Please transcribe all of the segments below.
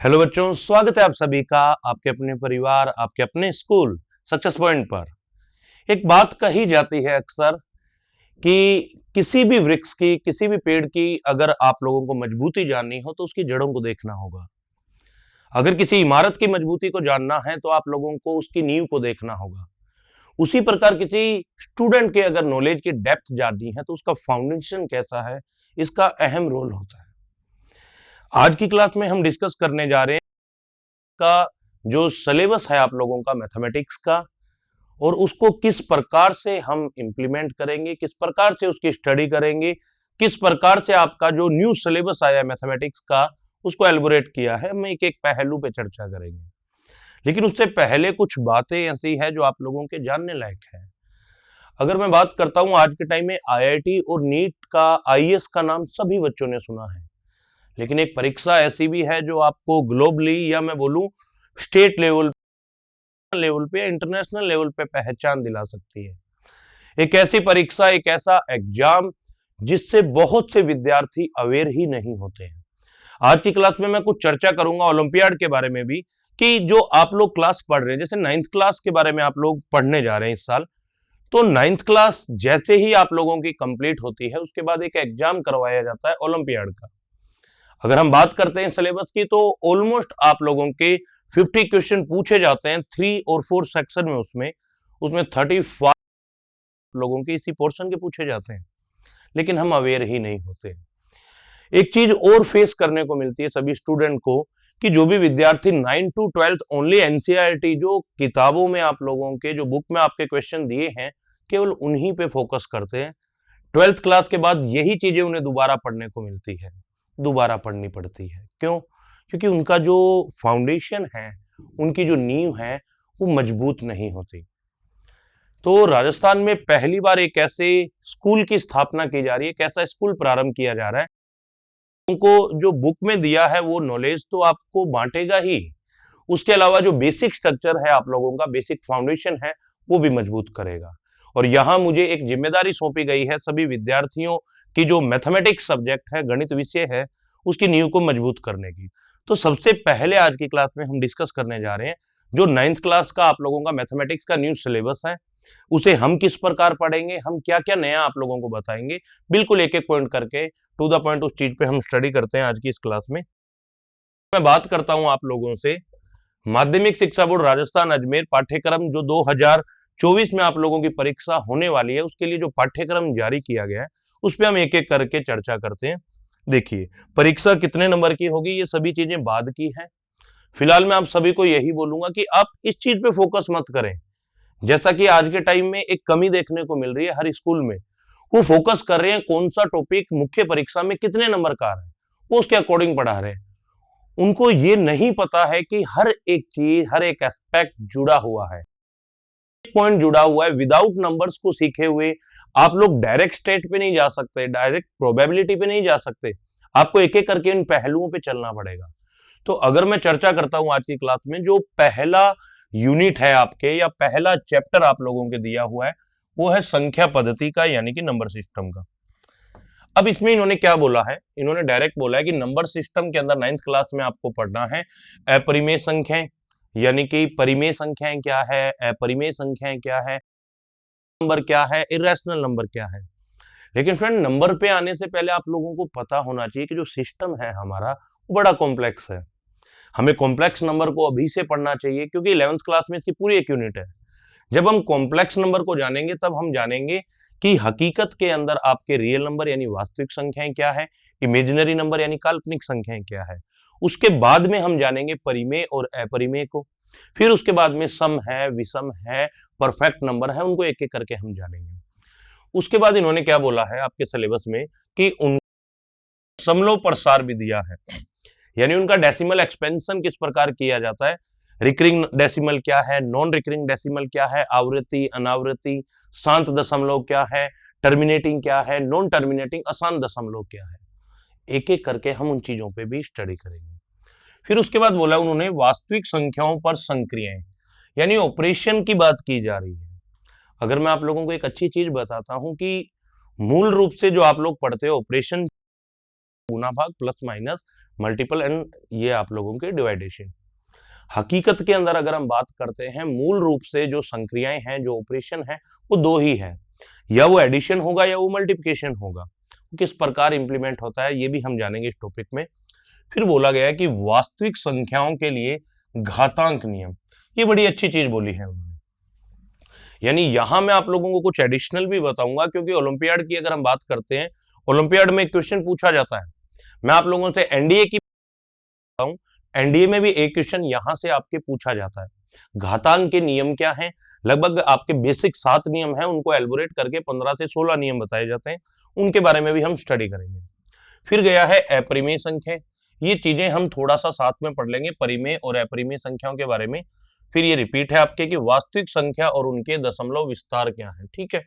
Hello बच्चों, स्वागत है आप सभी का आपके अपने परिवार, आपके अपने स्कूल सक्सेस पॉइंट पर। एक बात कही जाती है अक्सर कि किसी भी वृक्ष की, किसी भी पेड़ की अगर आप लोगों को मजबूती जाननी हो तो उसकी जड़ों को देखना होगा। अगर किसी इमारत की मजबूती को जानना है तो आप लोगों को उसकी नींव को देखना होगा। उसी प्रकार किसी स्टूडेंट के अगर नॉलेज की डेप्थ जाननी है तो उसका फाउंडेशन कैसा है, इसका अहम रोल होता है। आज की क्लास में हम डिस्कस करने जा रहे हैं का जो सिलेबस है आप लोगों का मैथमेटिक्स का, और उसको किस प्रकार से हम इंप्लीमेंट करेंगे, किस प्रकार से उसकी स्टडी करेंगे, किस प्रकार से आपका जो न्यू सिलेबस आया है मैथमेटिक्स का उसको एलबोरेट किया है। हम एक एक पहलू पे चर्चा करेंगे, लेकिन उससे पहले कुछ बातें ऐसी है जो आप लोगों के जानने लायक है। अगर मैं बात करता हूं आज के टाइम में आईआईटी और नीट का, आईएएस का नाम सभी बच्चों ने सुना है, लेकिन एक परीक्षा ऐसी भी है जो आपको ग्लोबली या मैं बोलूं स्टेट लेवल पे, इंटरनेशनल लेवल पे पहचान दिला सकती है। एक ऐसी परीक्षा, एक ऐसा एग्जाम जिससे बहुत से विद्यार्थी अवेयर ही नहीं होते हैं। आज की क्लास में मैं कुछ चर्चा करूंगा ओलंपियाड के बारे में भी, कि जो आप लोग क्लास पढ़ रहे हैं, जैसे 9th क्लास के बारे में आप लोग पढ़ने जा रहे हैं इस साल, तो 9th क्लास जैसे ही आप लोगों की कंप्लीट होती है उसके बाद एक एग्जाम करवाया जाता है ओलंपियाड का। अगर हम बात करते हैं सिलेबस की तो ऑलमोस्ट आप लोगों के 50 क्वेश्चन पूछे जाते हैं 3 और 4 सेक्शन में। उसमें 35 लोगों के इसी पोर्शन के पूछे जाते हैं, लेकिन हम अवेयर ही नहीं होते। एक चीज और फेस करने को मिलती है सभी स्टूडेंट को, कि जो भी विद्यार्थी 9 to 12 ओनली एनसीईआरटी जो किताबों में आप लोगों के जो बुक में आपके क्वेश्चन दिए हैं केवल उन्हीं पे फोकस करते हैं। 12th क्लास के बाद यही चीजें उन्हें दोबारा पढ़ने को मिलती है, दोबारा पढ़नी पड़ती है। क्यों? क्योंकि उनका जो फाउंडेशन है, उनकी जो नींव है वो मजबूत नहीं होती। तो राजस्थान में पहली बार एक ऐसे स्कूल की स्थापना की जा रही है, एक ऐसा स्कूल प्रारंभ किया जा रहा है। उनको जो बुक में दिया है वो नॉलेज तो आपको बांटेगा ही, उसके अलावा जो बेसिक स्ट्रक्चर है आप लोगों का, बेसिक फाउंडेशन है, वो भी मजबूत करेगा। और यहां मुझे एक जिम्मेदारी सौंपी गई है सभी विद्यार्थियों की, जो मैथमेटिक्स सब्जेक्ट है, गणित विषय है, उसकी नींव को मजबूत करने की। तो सबसे पहले आज की क्लास में हम डिस्कस करने जा रहे हैं जो 9th क्लास का आप लोगों का मैथमेटिक्स का न्यू सिलेबस है, उसे हम किस प्रकार पढ़ेंगे, हम क्या क्या नया आप लोगों को बताएंगे, बिल्कुल एक एक पॉइंट करके टू द पॉइंट उस चीज पे हम स्टडी करते हैं आज की इस क्लास में। मैं बात करता हूं आप लोगों से माध्यमिक शिक्षा बोर्ड राजस्थान अजमेर पाठ्यक्रम जो 2024 में आप लोगों की परीक्षा होने वाली है, उसके लिए जो पाठ्यक्रम जारी किया गया है उस पर हम एक एक करके चर्चा करते हैं। देखिए, परीक्षा कितने नंबर की होगी ये सभी चीजें बाद की है। फिलहाल मैं आप सभी को यही बोलूंगा कि आप इस चीज पे फोकस मत करें। जैसा कि आज के टाइम में एक कमी देखने को मिल रही है हर स्कूल में, वो फोकस कर रहे हैं कौन सा टॉपिक मुख्य परीक्षा में कितने नंबर का है, वो उसके अकॉर्डिंग पढ़ा रहे हैं। उनको ये नहीं पता है कि हर एक चीज, हर एक एस्पेक्ट जुड़ा हुआ है, पॉइंट जुड़ा हुआ है। विदाउट नंबर्स को सीखे हुए आप लोग डायरेक्ट स्टेट पे नहीं जा सकते, डायरेक्ट प्रोबेबिलिटी पे नहीं जा सकते, आपको एक एक करके इन पहलुओं पे चलना पड़ेगा। तो अगर मैं चर्चा करता हूं आज की क्लास में, जो पहला यूनिट है आपके या पहला चैप्टर आप लोगों के दिया हुआ है वो है संख्या पद्धति का, यानी कि नंबर सिस्टम का। अब इसमें इन्होंने क्या बोला है, इन्होंने डायरेक्ट बोला है कि नंबर सिस्टम के अंदर 9th क्लास में आपको पढ़ना है अपरिमेय संख्याएं, यानी कि परिमेय संख्याएं क्या है, अपरिमेय संख्याएं क्या है, नंबर क्या है, इरेशनल नंबर क्या है। लेकिन फ्रेंड, नंबर पे आने से पहले आप लोगों को पता होना चाहिए कि जो सिस्टम है हमारा वो बड़ा कॉम्प्लेक्स है। हमें कॉम्प्लेक्स नंबर को अभी से पढ़ना चाहिए, क्योंकि 11th क्लास में इसकी पूरी एक यूनिट है। जब हम कॉम्प्लेक्स नंबर को जानेंगे तब हम जानेंगे कि हकीकत के अंदर आपके रियल नंबर यानी वास्तविक संख्याएं क्या है, इमेजिनरी नंबर यानी काल्पनिक संख्याएं क्या है। उसके बाद में हम जानेंगे परिमेय और अपरिमेय को, फिर उसके बाद में सम है, विषम है, परफेक्ट नंबर है, उनको एक एक करके हम जानेंगे। उसके बाद इन्होंने क्या बोला है आपके सिलेबस में कि उन समलोप प्रसार भी दिया है, यानी उनका डेसिमल एक्सपेंशन किस प्रकार किया जाता है, रिकरिंग डेसिमल क्या है, नॉन रिकरिंग डेसिमल क्या है, आवृत्ति, अनावृत्ति, शांत दशमलव क्या है, टर्मिनेटिंग क्या है, नॉन टर्मिनेटिंग अशांत दशमलव क्या है। एक एक करके हम उन चीजों पे भी स्टडी करेंगे। फिर उसके बाद बोला उन्होंने वास्तविक संख्याओं पर संक्रियाएं, यानी ऑपरेशन की बात की जा रही है। अगर मैं आप लोगों को एक अच्छी चीज बताता हूं कि मूल रूप से जो आप लोग पढ़ते हो ऑपरेशन गुना भाग प्लस माइनस मल्टीपल एंड ये आप लोगों के डिवाइडेशन। हकीकत के अंदर अगर हम बात करते हैं, मूल रूप से जो संक्रियाएं हैं, जो ऑपरेशन है, वो दो ही है, या वो एडिशन होगा या वो मल्टीप्लिकेशन होगा। किस प्रकार इंप्लीमेंट होता है ये भी हम जानेंगे इस टॉपिक में। फिर बोला गया है कि वास्तविक संख्याओं के लिए घातांक नियम, ये बड़ी अच्छी चीज बोली है उन्होंने। यानी यहां मैं आप लोगों को कुछ एडिशनल भी बताऊंगा, क्योंकि ओलंपियाड की अगर हम बात करते हैं, ओलंपियाड में क्वेश्चन पूछा जाता है। मैं आप लोगों से एनडीए की बताऊं, एनडीए में भी एक क्वेश्चन यहां से आपके पूछा जाता है। घातांक के नियम क्या हैं? लगभग आपके बेसिक 7 नियम हैं, उनको एलबोरेट करके 15 से 16 नियम बताए जाते हैं, उनके बारे में भी हम स्टडी करेंगे। फिर गया है अपरिमेय संख्या, ये चीजें हम थोड़ा सा साथ में पढ़ लेंगे, परिमेय और अपरिमेय संख्याओं के बारे में। फिर ये रिपीट है आपके कि वास्तविक संख्या और उनके दशमलव विस्तार क्या है, ठीक है।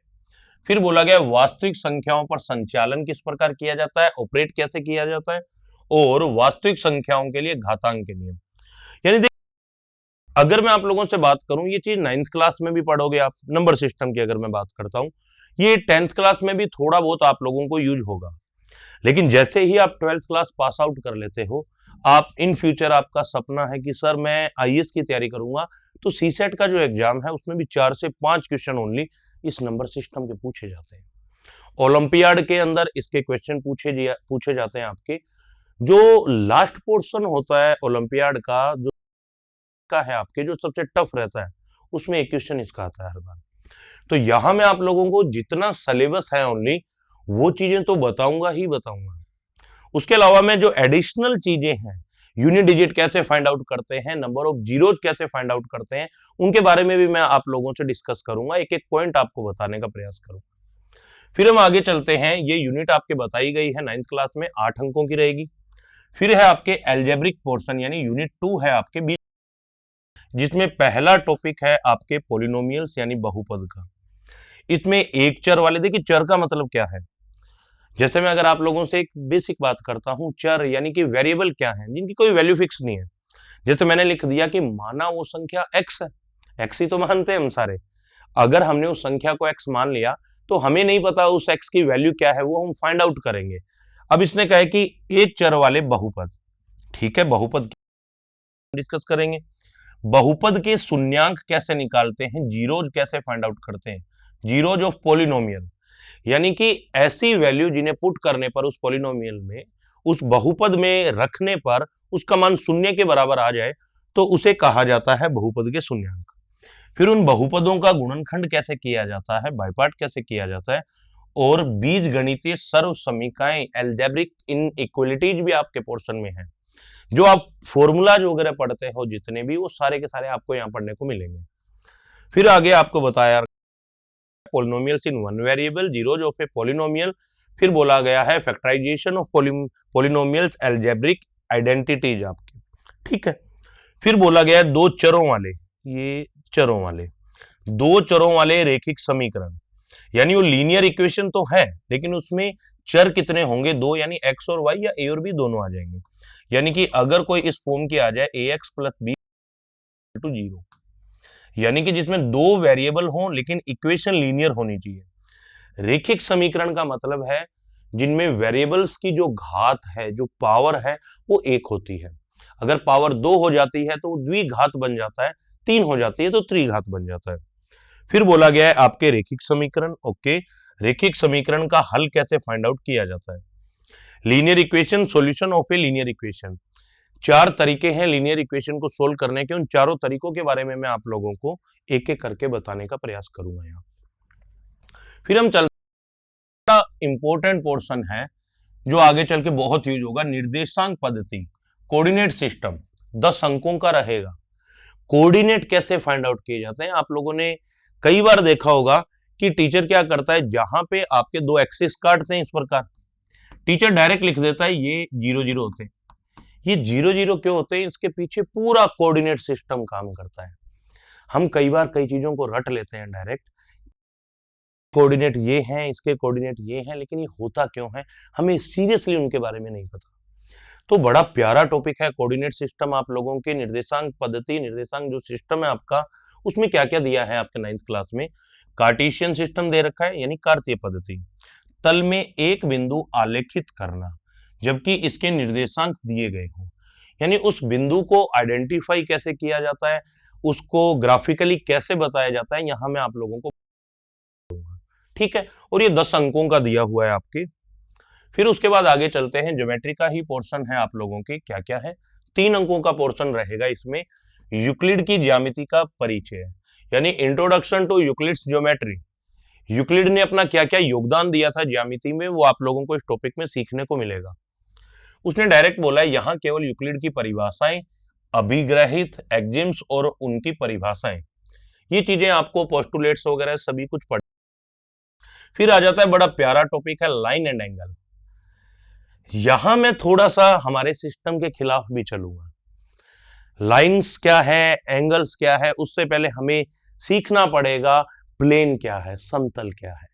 फिर बोला गया वास्तविक संख्याओं पर संचालन किस प्रकार किया जाता है, ऑपरेट कैसे किया जाता है, और वास्तविक संख्याओं के लिए घातांक के नियम। यानी अगर मैं आप लोगों से बात करूं, ये चीज 9th क्लास में भी पढ़ोगे आप। नंबर सिस्टम की अगर मैं बात करता हूं, ये 10th क्लास में भी थोड़ा बहुत आप लोगों को यूज होगा, लेकिन जैसे ही आप 12th क्लास पास आउट कर लेते हो, आप इन फ्यूचर आपका सपना है कि सर मैं आईएएस की तैयारी करूंगा, तो सीसेट का जो एग्जाम है उसमें भी 4 से 5 क्वेश्चन ओनली इस नंबर सिस्टम के पूछे जाते हैं। ओलंपियाड के अंदर इसके क्वेश्चन पूछे जाते हैं आपके। जो लास्ट पोर्शन होता है ओलंपियाड का, जो का है आपके, जो सबसे टफ रहता है, उसमें एक क्वेश्चन इसका आता है हर बार। तो यहां मैं आप लोगों को जितना सिलेबस है ओनली वो चीजें तो बताऊंगा ही बताऊंगा। उसके अलावा मैं जो एडिशनल चीजें हैं, यूनिट डिजिट कैसे फाइंड आउट करते हैं, नंबर ऑफ जीरोज कैसे फाइंड आउट करते हैं, उनके बारे में भी मैं आप लोगों से डिस्कस करूंगा, एक एक पॉइंट आपको बताने का प्रयास करूंगा। फिर हम आगे चलते हैं। ये यूनिट आपके बताई गई है 9th क्लास में, 8 अंकों की रहेगी। फिर है आपके एल्जेब्रिक पोर्शन, यानी यूनिट 2 है आपके बीच, जिसमें पहला टॉपिक है आपके पॉलिनोमियल्स यानी बहुपद का। इसमें एक चर वाले, देखिए चर का मतलब क्या है, जैसे मैं अगर आप लोगों से एक बेसिक बात करता हूं, चर यानी कि वेरिएबल क्या है जिनकी कोई वैल्यू फिक्स नहीं है। जैसे मैंने लिख दिया कि माना वो संख्या x है, x ही तो मानते हैं हम सारे। अगर हमने उस संख्या को x मान लिया तो हमें नहीं पता उस x की वैल्यू क्या है, वो हम फाइंड आउट करेंगे। अब इसने कहा कि एक चर वाले बहुपद, ठीक है, बहुपद डिस्कस करेंगे। बहुपद के शून्यांक कैसे निकालते हैं, जीरोज कैसे फाइंड आउट करते हैं, जीरोज ऑफ पॉलिनोमियल, यानी कि ऐसी वैल्यू जिन्हें पुट करने पर उस पॉलिनोमियल में, उस बहुपद में रखने पर उसका मान शून्य के बराबर आ जाए, तो उसे कहा जाता है बहुपद के शून्यांक। फिर उन बहुपदों का गुणनखंड कैसे किया जाता है, बायपार्ट कैसे किया जाता है, और बीज गणितीय सर्व समीकरण एल्जेब्रिक इनइक्वालिटीज भी आपके पोर्शन में है। जो आप फॉर्मूला जो वगैरह पढ़ते हो जितने भी, वो सारे के सारे आपको यहाँ पढ़ने को मिलेंगे। फिर आगे आपको बताया polynomials in one variable, zeros of a polynomial. फिर बोला गया है factorization of polynomials algebraic identities आपके, ठीक है। फिर बोला गया दो चरों वाले, ये चरों वाले, दो चरों वाले रैखिक समीकरण, यानी वो लीनियर इक्वेशन तो है लेकिन उसमें चर कितने होंगे, दो, यानी x और y या a और b दोनों आ जाएंगे। यानी कि अगर कोई इस फॉर्म की आ जाए ax प्लस b टू 0, यानी कि जिसमें दो वेरिएबल हो लेकिन इक्वेशन लीनियर होनी चाहिए। रैखिक समीकरण का मतलब है जिनमें वेरिएबल्स की जो घात है, जो पावर है, वो एक होती है। अगर पावर 2 हो जाती है तो द्विघात बन जाता है, 3 हो जाती है तो त्रिघात बन जाता है। फिर बोला गया है आपके रैखिक समीकरण, ओके, रैखिक समीकरण का हल कैसे फाइंड आउट किया जाता है। Linear equation, solution of a linear equation, 4 तरीके हैं लीनियर इक्वेशन को सोल्व करने के। उन चारों तरीकों के बारे में मैं आप लोगों को एक एक करके बताने का प्रयास करूंगा यहाँ। फिर हम चलते, इंपॉर्टेंट पोर्शन है जो आगे चल के बहुत यूज होगा, निर्देशांक पद्धति, कोऑर्डिनेट सिस्टम, 10 अंकों का रहेगा। कोऑर्डिनेट कैसे फाइंड आउट किए जाते हैं, आप लोगों ने कई बार देखा होगा कि टीचर क्या करता है, जहां पे आपके दो एक्सिस काटते हैं इस प्रकार, टीचर डायरेक्ट लिख देता है ये 0 0 होते हैं। ये 0 0 क्यों होते हैं, इसके पीछे पूरा कोऑर्डिनेट सिस्टम काम करता है। हम कई बार कई चीजों को रट लेते हैं डायरेक्ट, कोऑर्डिनेट ये हैं, इसके कोऑर्डिनेट ये हैं, लेकिन ये होता क्यों है हमें सीरियसली उनके बारे में नहीं पता। तो बड़ा प्यारा टॉपिक है कोऑर्डिनेट सिस्टम आप लोगों के। निर्देशांक पद्धति, निर्देशांक जो सिस्टम है आपका, उसमें क्या क्या दिया है आपके 9th क्लास में। कार्टेशियन सिस्टम दे रखा है यानी कार्तीय पद्धति, तल में एक बिंदु आलेखित करना, जबकि इसके निर्देशांक दिए गए हों। यानी उस बिंदु को आइडेंटिफाई कैसे किया जाता है, उसको ग्राफिकली कैसे बताया जाता है, यहां मैं आप लोगों को, ठीक है। और ये 10 अंकों का दिया हुआ है आपके। फिर उसके बाद आगे चलते हैं, ज्योमेट्री का ही पोर्शन है आप लोगों की, क्या क्या है, 3 अंकों का पोर्शन रहेगा इसमें। यूक्लिड की ज्यामिति का परिचय, यानी introduction to Euclid's geometry. Euclid ने अपना क्या क्या योगदान दिया था ज्यामिति में, वो आप लोगों को इस टॉपिक में सीखने को मिलेगा। उसने डायरेक्ट बोला है यहां केवल यूक्लिड की परिभाषाएं, अभिग्रहित एक्जिम्स और उनकी परिभाषाएं, ये चीजें आपको पोस्टुलेट्स वगैरह सभी कुछ पढ़। फिर आ जाता है बड़ा प्यारा टॉपिक है लाइन एंड एंगल। यहां मैं थोड़ा सा हमारे सिस्टम के खिलाफ भी चलूंगा। लाइंस क्या है, एंगल्स क्या है, उससे पहले हमें सीखना पड़ेगा प्लेन क्या है, समतल क्या है,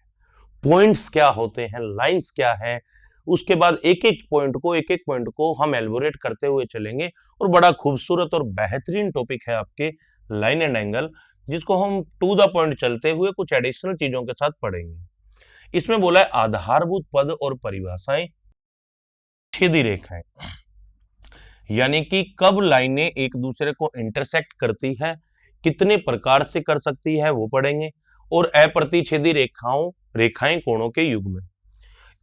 पॉइंट्स क्या होते हैं, लाइंस क्या है। उसके बाद एक एक पॉइंट को हम एलबोरेट करते हुए चलेंगे। और बड़ा खूबसूरत और बेहतरीन टॉपिक है आपके लाइन एंड एंगल, जिसको हम टू द पॉइंट चलते हुए कुछ एडिशनल चीजों के साथ पढ़ेंगे। इसमें बोला है आधारभूत पद और परिभाषाएं, छेदी रेखाएं, यानी कि कब लाइनें एक दूसरे को इंटरसेक्ट करती है, कितने प्रकार से कर सकती है वो पढ़ेंगे। और अप्रतिच्छेदी रेखाएं कोणों के युग्म,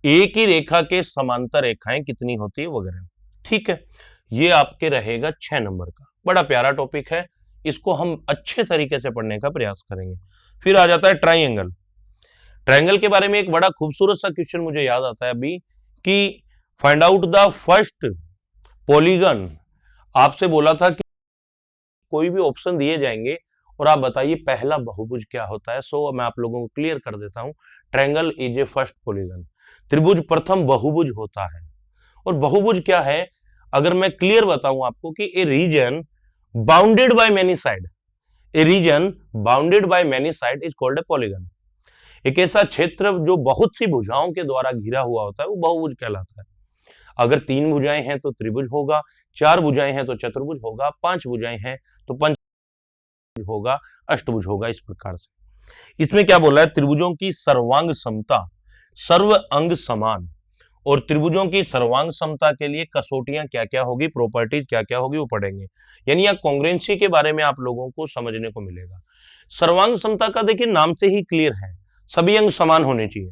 एक ही रेखा के समांतर रेखाएं कितनी होती है वगैरह, ठीक है। ये आपके रहेगा 6 नंबर का। बड़ा प्यारा टॉपिक है, इसको हम अच्छे तरीके से पढ़ने का प्रयास करेंगे। फिर आ जाता है ट्राइंगल। ट्राइंगल के बारे में एक बड़ा खूबसूरत सा क्वेश्चन मुझे याद आता है अभी, कि find out the first polygon. आपसे बोला था कि कोई भी ऑप्शन दिए जाएंगे और आप बताइए पहला बहुभुज क्या होता है। सो मैं आप लोगों को क्लियर कर देता हूं, triangle is a first polygon. त्रिभुज प्रथम बहुभुज होता है। और बहुभुज क्या है, अगर मैं क्लियर बताऊं आपको, कि a region bounded by many side, a region bounded by many side is called a polygon. एक ऐसा क्षेत्र जो बहुत सी भुजाओं के द्वारा घिरा हुआ होता है वो बहुभुज कहलाता है। अगर 3 भुजाएं हैं तो त्रिभुज होगा, 4 भुजाएं हैं तो चतुर्भुज होगा, 5 भुजाएं हैं तो पंचभुज होगा, अष्टभुज होगा, इस प्रकार से। इसमें क्या बोला है, त्रिभुजों की सर्वांग समता, सर्व अंग समान, और त्रिभुजों की सर्वांग समता के लिए कसौटियां क्या क्या होगी, प्रॉपर्टीज क्या क्या होगी, वो पढ़ेंगे। यानी यह कॉन्ग्रुएंसी के बारे में आप लोगों को समझने को मिलेगा। सर्वांग समता का देखिए नाम से ही क्लियर है, सभी अंग समान होने चाहिए।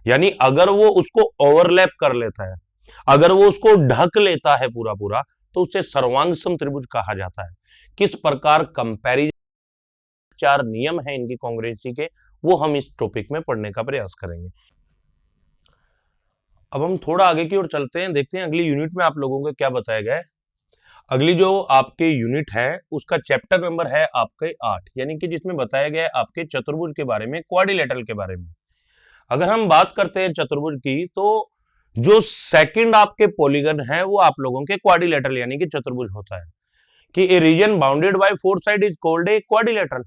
यानी अगर वो उसको ओवरलैप कर लेता है, अगर वो उसको ढक लेता है पूरा पूरा, तो उसे सर्वांग सम त्रिभुज कहा जाता है। किस प्रकार कंपैरिजन, 4 नियम हैं इनकी कॉन्ग्रुएंसी के, वो हम इस टॉपिक में पढ़ने का प्रयास करेंगे। अब हम थोड़ा आगे की ओर चलते हैं, देखते हैं अगली यूनिट में आप लोगों को क्या बताया गया है। अगली जो आपके यूनिट है उसका चैप्टर नंबर है आपके 8, यानी कि जिसमें बताया गया है आपके चतुर्भुज के बारे में, क्वाड्रिलेटरल के बारे में। अगर हम बात करते हैं चतुर्भुज की, तो जो सेकंड आपके पॉलीगन है वो आप लोगों के क्वाड्रिलेटरल यानी कि चतुर्भुज होता है। कि a region bounded by 4 side is called a quadrilateral.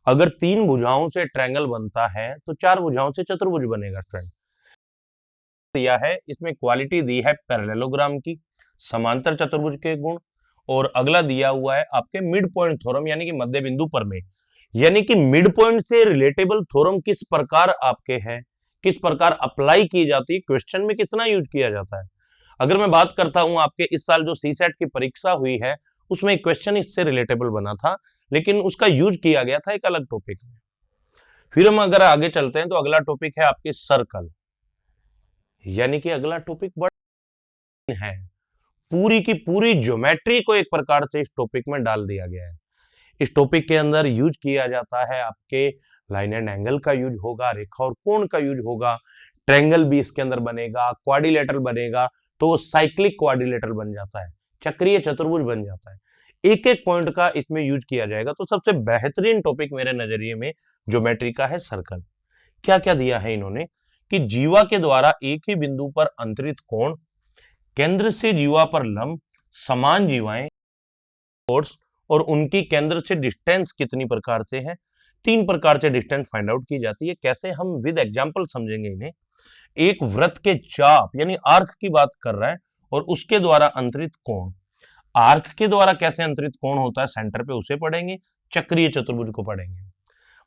अगर 3 भुजाओं से ट्रायंगल बनता है तो 4 भुजाओं से चतुर्भुज बनेगा। फ्रेंड दिया है, इसमें क्वालिटी दी है पैरेललोग्राम की, समांतर चतुर्भुज के गुण, और अगला दिया हुआ है आपके मिड पॉइंट थ्योरम, यानी कि मध्य बिंदु प्रमेय। यानी कि मिड पॉइंट से रिलेटेबल थ्योरम किस प्रकार आपके हैं, किस प्रकार अप्लाई की जाती है, क्वेश्चन में कितना यूज किया जाता है। अगर मैं बात करता हूं आपके इस साल जो सीसेट की परीक्षा हुई है उसमें एक क्वेश्चन इससे रिलेटेबल बना था, लेकिन उसका यूज किया गया था एक अलग टॉपिक में। फिर हम अगर आगे चलते हैं तो अगला टॉपिक है आपके सर्कल, यानी कि अगला टॉपिक बड़ा है, पूरी की पूरी ज्योमेट्री को एक प्रकार से इस टॉपिक में डाल दिया गया है। इस टॉपिक के अंदर यूज किया जाता है आपके लाइन एंड एंगल का यूज होगा, रेखा और कोण का यूज होगा, ट्रायंगल भी इसके अंदर बनेगा, क्वाड्रिलेटरल बनेगा तो साइक्लिक क्वाड्रिलेटरल बन जाता है, चक्रीय चतुर्भुज बन जाता है। एक एक पॉइंट का इसमें यूज किया जाएगा। तो सबसे बेहतरीन टॉपिक मेरे नजरिए में ज्योमेट्री का है सर्कल। क्या क्या दिया है इन्होंने, कि जीवा के द्वारा एक ही बिंदु पर अंतरित कोण, केंद्र से जीवा पर लंब, समान जीवाएं और उनकी केंद्र से डिस्टेंस कितनी प्रकार से है। 3 प्रकार से डिस्टेंस फाइंड आउट की जाती है। कैसे, हम विद एग्जांपल समझेंगे इन्हें। एक वृत्त के चाप यानी आर्क की बात कर रहा है, और उसके द्वारा अंतरित कोण, आर्क के द्वारा कैसे अंतरित कोण होता है सेंटर पे, उसे पढ़ेंगे। चक्रीय चतुर्भुज को पढ़ेंगे।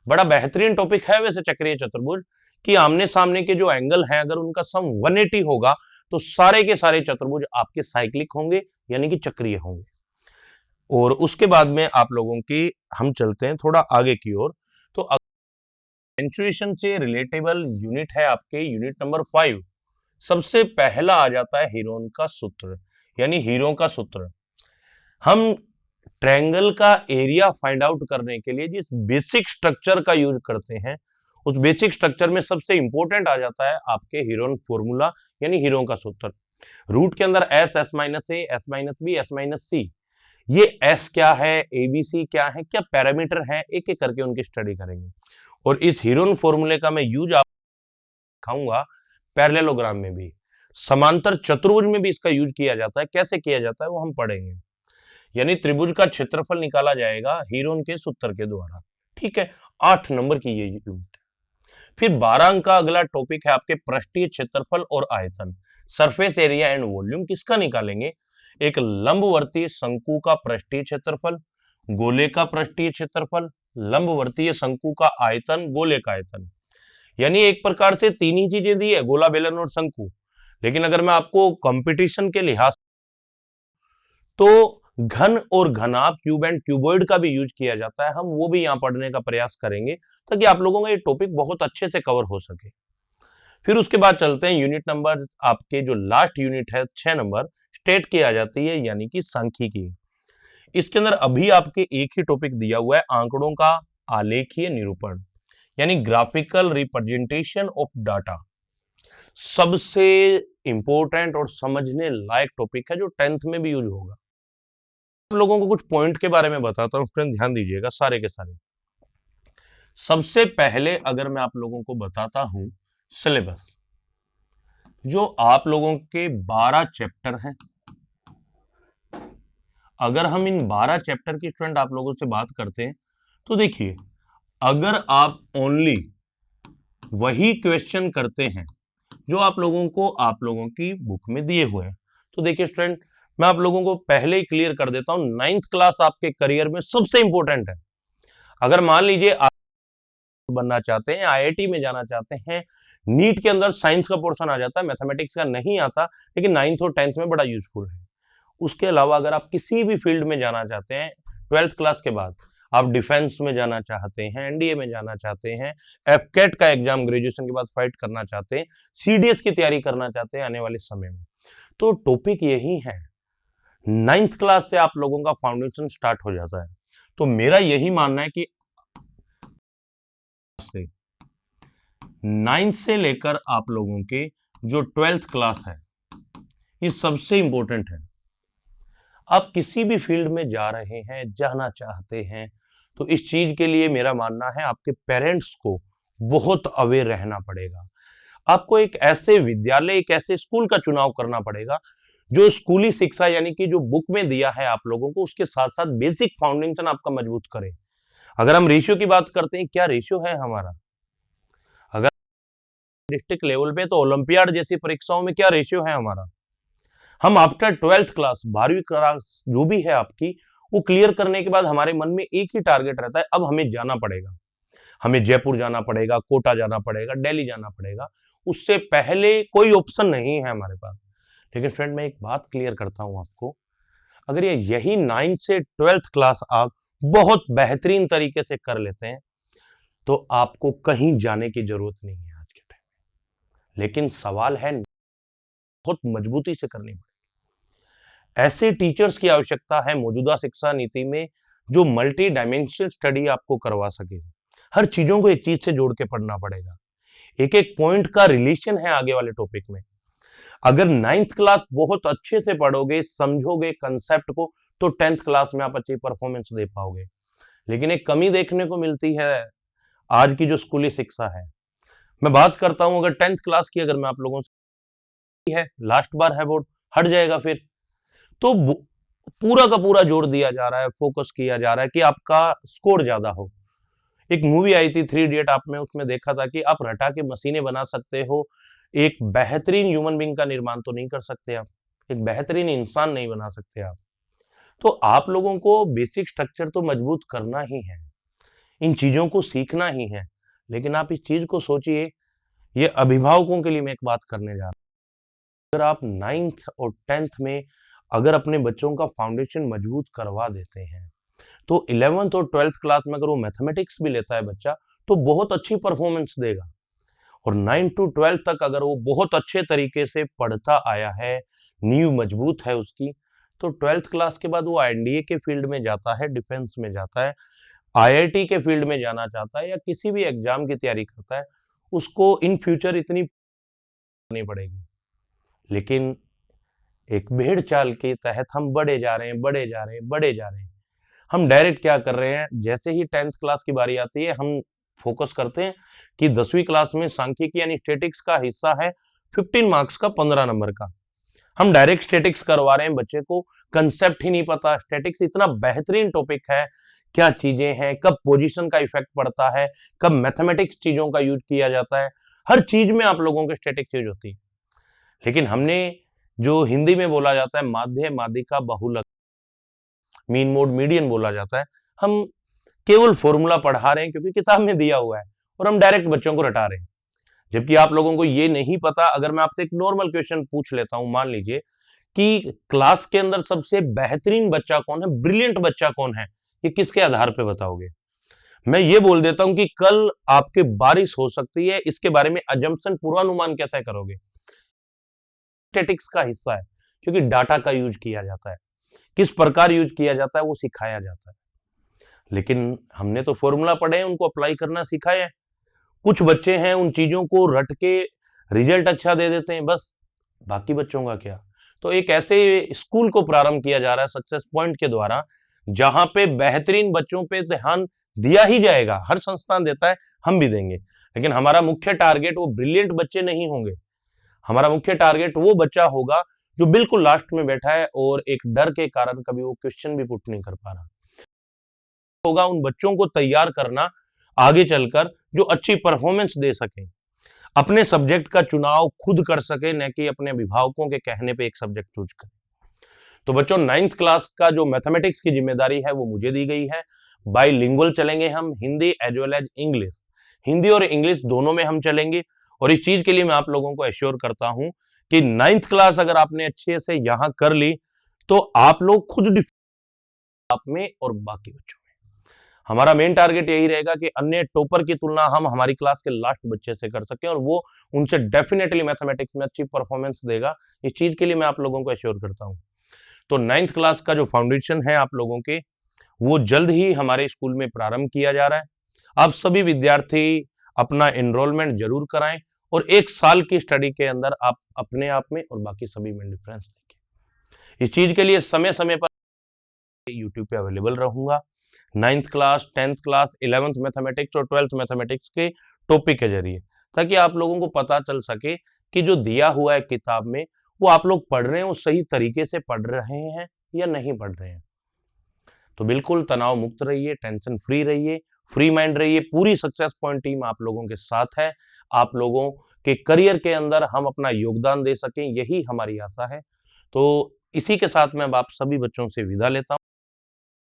बड़ा बेहतरीन टॉपिक है वैसे चक्रीय चतुर्भुज, कि आमने सामने के जो एंगल हैं अगर उनका सम 180 होगा तो सारे के सारे चतुर्भुज आपके साइक्लिक होंगे, यानी कि चक्रीय होंगे। और उसके बाद में आप लोगों की हम चलते हैं थोड़ा आगे की ओर। तो मेंस्ट्रुएशन से रिलेटेबल यूनिट है आपके यूनिट नंबर 5। सबसे पहला आ जाता है हीरोन का सूत्र, यानी हीरो का सूत्र। हम ट्रायंगल का एरिया फाइंड आउट करने के लिए जिस बेसिक स्ट्रक्चर का यूज करते हैं, उस बेसिक स्ट्रक्चर में सबसे इंपॉर्टेंट आ जाता है आपके हीरोन फॉर्मूला, यानी हीरो का सूत्र। रूट के अंदर S, S minus A, S minus B, S minus C. ये एस क्या है, एबीसी क्या है, क्या पैरामीटर है, एक एक करके उनकी स्टडी करेंगे। और इस हीरोन फॉर्मूले का मैं यूज आप दिखाऊंगा पैरेललोग्राम में भी, समांतर चतुर्भुज में भी इसका यूज किया जाता है। कैसे किया जाता है वो हम पढ़ेंगे। यानी त्रिभुज का क्षेत्रफल निकाला जाएगा हीरोन के सूत्र के द्वारा। ठीक है, 8 नंबर की ये यूनिट। फिर 12 अंक का अगला टॉपिक है आपके पृष्ठीय क्षेत्रफल और आयतन, सरफेस एरिया एंड वॉल्यूम। किसका निकालेंगे? एक लंबवर्तीय शंकु का पृष्ठीय क्षेत्रफल, गोले का पृष्ठीय क्षेत्रफल, लंबवर्तीय शंकु का आयतन, गोले का आयतन। यानी एक प्रकार से तीन ही चीजें दी है, गोला, बेलन और शंकु। लेकिन अगर मैं आपको कंपटीशन के लिहाज तो घन और घनाभ, क्यूब एंड क्यूबॉइड का भी यूज किया जाता है, हम वो भी यहां पढ़ने का प्रयास करेंगे ताकि आप लोगों का ये टॉपिक बहुत अच्छे से कवर हो सके। फिर उसके बाद चलते हैं यूनिट नंबर आपके जो लास्ट यूनिट है 6 नंबर, स्टेट की आ जाती है, यानी कि सांख्यिकी। इसके अंदर अभी आपके एक ही टॉपिक दिया हुआ है, आंकड़ों का आलेखीय निरूपण, यानी ग्राफिकल रिप्रेजेंटेशन ऑफ डाटा। सबसे इंपॉर्टेंट और समझने लायक टॉपिक है जो 10th में भी यूज होगा। आप लोगों को कुछ पॉइंट के बारे में बताता हूं, स्टूडेंट ध्यान दीजिएगा सारे के सारे। सबसे पहले अगर मैं आप लोगों को बताता हूं सिलेबस, जो आप लोगों के 12 चैप्टर हैं। अगर हम इन 12 चैप्टर की स्टूडेंट आप लोगों से बात करते हैं तो देखिए, अगर आप ओनली वही क्वेश्चन करते हैं जो आप लोगों की बुक में दिए हुए हैं, तो देखिए स्टूडेंट, मैं आप लोगों को पहले ही क्लियर कर देता हूं, 9th क्लास आपके करियर में सबसे इंपॉर्टेंट है। अगर मान लीजिए आप बनना चाहते हैं, आईआईटी में जाना चाहते हैं, नीट के अंदर साइंस का पोर्शन आ जाता है, मैथमेटिक्स का नहीं आता, लेकिन 9th और 10th में बड़ा यूजफुल है। उसके अलावा अगर आप किसी भी फील्ड में जाना चाहते हैं 12th क्लास के बाद, आप डिफेंस में जाना चाहते हैं, एनडीए में जाना चाहते हैं, एफकेट का एग्जाम ग्रेजुएशन के बाद फाइट करना चाहते हैं, सीडीएस की तैयारी करना चाहते हैं आने वाले समय में, तो टॉपिक यही है। 9th क्लास से आप लोगों का फाउंडेशन स्टार्ट हो जाता है। तो मेरा यही मानना है कि 9th से लेकर आप लोगों के जो 12th क्लास है, ये सबसे इंपॉर्टेंट है। आप किसी भी फील्ड में जा रहे हैं, जाना चाहते हैं, तो इस चीज के लिए मेरा मानना है आपके पेरेंट्स को बहुत अवेयर रहना पड़ेगा। आपको एक ऐसे विद्यालय, एक ऐसे स्कूल का चुनाव करना पड़ेगा जो स्कूली शिक्षा, यानी कि जो बुक में दिया है आप लोगों को, उसके साथ साथ बेसिक फाउंडेशन आपका मजबूत करे। अगर हम रेशियो की बात करते हैं, क्या रेशियो है हमारा? अगर डिस्ट्रिक्ट लेवल पे, तो ओलंपियाड जैसी परीक्षाओं में क्या रेशियो है हमारा? हम आफ्टर 12th क्लास, 12वीं क्लास जो भी है आपकी, वो क्लियर करने के बाद हमारे मन में एक ही टारगेट रहता है, अब हमें जाना पड़ेगा, हमें जयपुर जाना पड़ेगा, कोटा जाना पड़ेगा, दिल्ली जाना पड़ेगा। उससे पहले कोई ऑप्शन नहीं है हमारे पास। लेकिन फ्रेंड, मैं एक बात क्लियर करता हूं आपको, अगर ये यही 9th से 12th क्लास आप बहुत बेहतरीन तरीके से कर लेते हैं, तो आपको कहीं जाने की जरूरत नहीं है आज के टाइम में। लेकिन सवाल है, बहुत मजबूती से करनी पड़ेगी। ऐसे टीचर्स की आवश्यकता है मौजूदा शिक्षा नीति में जो मल्टी डायमेंशनल स्टडी आपको करवा सके। हर चीजों को एक चीज से जोड़ के पढ़ना पड़ेगा, एक एक पॉइंट का रिलेशन है आगे वाले टॉपिक में। अगर 9th क्लास बहुत अच्छे से पढ़ोगे, समझोगे कंसेप्ट को, तो 10th क्लास में आप अच्छी परफॉर्मेंस दे पाओगे। लेकिन एक कमी देखने को मिलती है आज की जो स्कूली शिक्षा है। मैं बात करता हूं अगर 10th क्लास की, अगर मैं आप लोगों से है, लास्ट बार है बोर्ड, हट जाएगा फिर, तो पूरा का पूरा जोर दिया जा रहा है, फोकस किया जा रहा है कि आपका स्कोर ज्यादा हो। एक मूवी आई थी 3 इडियट, आपने उसमें देखा था कि आप रटा के मशीनें बना सकते हो, एक बेहतरीन ह्यूमन बीइंग का निर्माण तो नहीं कर सकते आप, एक बेहतरीन इंसान नहीं बना सकते आप। तो आप लोगों को बेसिक स्ट्रक्चर तो मजबूत करना ही है, इन चीजों को सीखना ही है। लेकिन आप इस चीज को सोचिए, ये अभिभावकों के लिए मैं एक बात करने जा रहा हूं। अगर आप 9th और 10th में अगर अपने बच्चों का फाउंडेशन मजबूत करवा देते हैं, तो 11th और 12th क्लास में अगर वो मैथमेटिक्स भी लेता है बच्चा, तो बहुत अच्छी परफॉर्मेंस देगा। और 9 टू 12 तक अगर वो बहुत अच्छे तरीके से पढ़ता आया है, नींव मजबूत है उसकी, तो 12th क्लास के बाद वो एनडीए के फील्ड में जाता है, डिफेंस में जाता है, आईआईटी के फील्ड में जाना चाहता है या किसी भी एग्जाम की तैयारी करता है, उसको इन फ्यूचर इतनी नहीं पड़ेगी। लेकिन एक भेड़ चाल के तहत हम बढ़े जा रहे हैं, बढ़े जा रहे हैं, बढ़े जा रहे हैं। हम डायरेक्ट क्या कर रहे हैं, जैसे ही 10th क्लास की बारी आती है, हम फोकस करते हैं कि 10वीं क्लास में सांख्यिकी यानी स्टैटिक्स का हिस्सा है 15 मार्क्स का, 15 नंबर का। हम डायरेक्ट स्टैटिक्स करवा रहे हैं, बच्चे को कंसेप्ट ही नहीं पता। स्टैटिक्स इतना बेहतरीन टॉपिक है, क्या चीजें हैं, कब पोजीशन का इफेक्ट पड़ता है, कब मैथमेटिक्स चीजों का यूज किया जाता है, हर चीज में आप लोगों के स्टैटिक्स यूज होती है। लेकिन हमने जो हिंदी में बोला जाता है माध्य, माध्यिका, बहुलक, मीन, मोड, मीडियन बोला जाता है, हम केवल फॉर्मूला पढ़ा रहे हैं क्योंकि किताब में दिया हुआ है और हम डायरेक्ट बच्चों को रटा रहे हैं। जबकि आप लोगों को ये नहीं पता। अगर मैं आपसे एक नॉर्मल क्वेश्चन पूछ लेता हूं, मान लीजिए कि क्लास के अंदर सबसे बेहतरीन बच्चा कौन है, ब्रिलियंट बच्चा कौन है, ये किसके आधार पे बताओगे? मैं ये बोल देता हूं कि कल आपके बारिश हो सकती है, इसके बारे में अजम्पशन, पूर्वानुमान कैसे करोगे? स्टैटिक्स का हिस्सा है क्योंकि डाटा का यूज किया जाता है, किस प्रकार यूज किया जाता है वो सिखाया जाता है। लेकिन हमने तो फॉर्मूला पढ़े हैं, उनको अप्लाई करना सिखाया है। कुछ बच्चे हैं उन चीजों को रट के रिजल्ट अच्छा दे देते हैं, बस। बाकी बच्चों का क्या? तो एक ऐसे स्कूल को प्रारंभ किया जा रहा है सक्सेस पॉइंट के द्वारा, जहां पे बेहतरीन बच्चों पे ध्यान दिया ही जाएगा। हर संस्थान देता है, हम भी देंगे। लेकिन हमारा मुख्य टारगेट वो ब्रिलियंट बच्चे नहीं होंगे। हमारा मुख्य टारगेट वो बच्चा होगा जो बिल्कुल लास्ट में बैठा है और एक डर के कारण कभी वो क्वेश्चन भी पुट नहीं कर पा रहा होगा। उन बच्चों को तैयार करना आगे चलकर जो अच्छी परफॉर्मेंस दे सके, अपने सब्जेक्ट का चुनाव खुद कर सके, न कि अपने अभिभावकों के कहने पे एक सब्जेक्ट चूज करे। तो बच्चों, 9th क्लास का जो मैथमेटिक्स की जिम्मेदारी है वो मुझे दी गई है। बाइलिंगुअल चलेंगे हम, Hindi as well as English. Hindi और इंग्लिश दोनों में हम चलेंगे। और इस चीज के लिए मैं आप लोगों को एश्योर करता हूं कि 9th क्लास अगर आपने अच्छे से यहां कर ली, तो आप लोग खुद आप में और बाकी बच्चों में। हमारा मेन टारगेट यही रहेगा कि अन्य टॉपर की तुलना हम हमारी क्लास के लास्ट बच्चे से कर सकें और वो उनसे डेफिनेटली मैथमेटिक्स में अच्छी परफॉर्मेंस देगा। इस चीज के लिए मैं आप लोगों को एश्योर करता हूं। तो 9th क्लास का जो फाउंडेशन है आप लोगों के, वो जल्द ही हमारे स्कूल में प्रारंभ किया जा रहा है। आप सभी विद्यार्थी अपना एनरोलमेंट जरूर कराएं और 1 साल की स्टडी के अंदर आप अपने आप में और बाकी सभी में डिफरेंस देखें। इस चीज के लिए समय समय पर यूट्यूब पे अवेलेबल रहूंगा। 9th class, 10th class, 11th mathematics और 12th मैथमेटिक्स के टॉपिक के जरिए, ताकि आप लोगों को पता चल सके कि जो दिया हुआ है किताब में वो आप लोग पढ़ रहे हैं, वो सही तरीके से पढ़ रहे हैं या नहीं पढ़ रहे हैं। तो बिल्कुल तनाव मुक्त रहिए, टेंशन फ्री रहिए, फ्री माइंड रहिए। पूरी सक्सेस पॉइंट टीम आप लोगों के साथ है। आप लोगों के करियर के अंदर हम अपना योगदान दे सकें, यही हमारी आशा है। तो इसी के साथ मैं अब आप सभी बच्चों से विदा लेता हूं।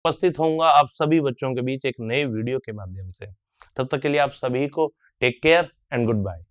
उपस्थित होऊंगा आप सभी बच्चों के बीच एक नए वीडियो के माध्यम से। तब तक के लिए आप सभी को take care and good bye.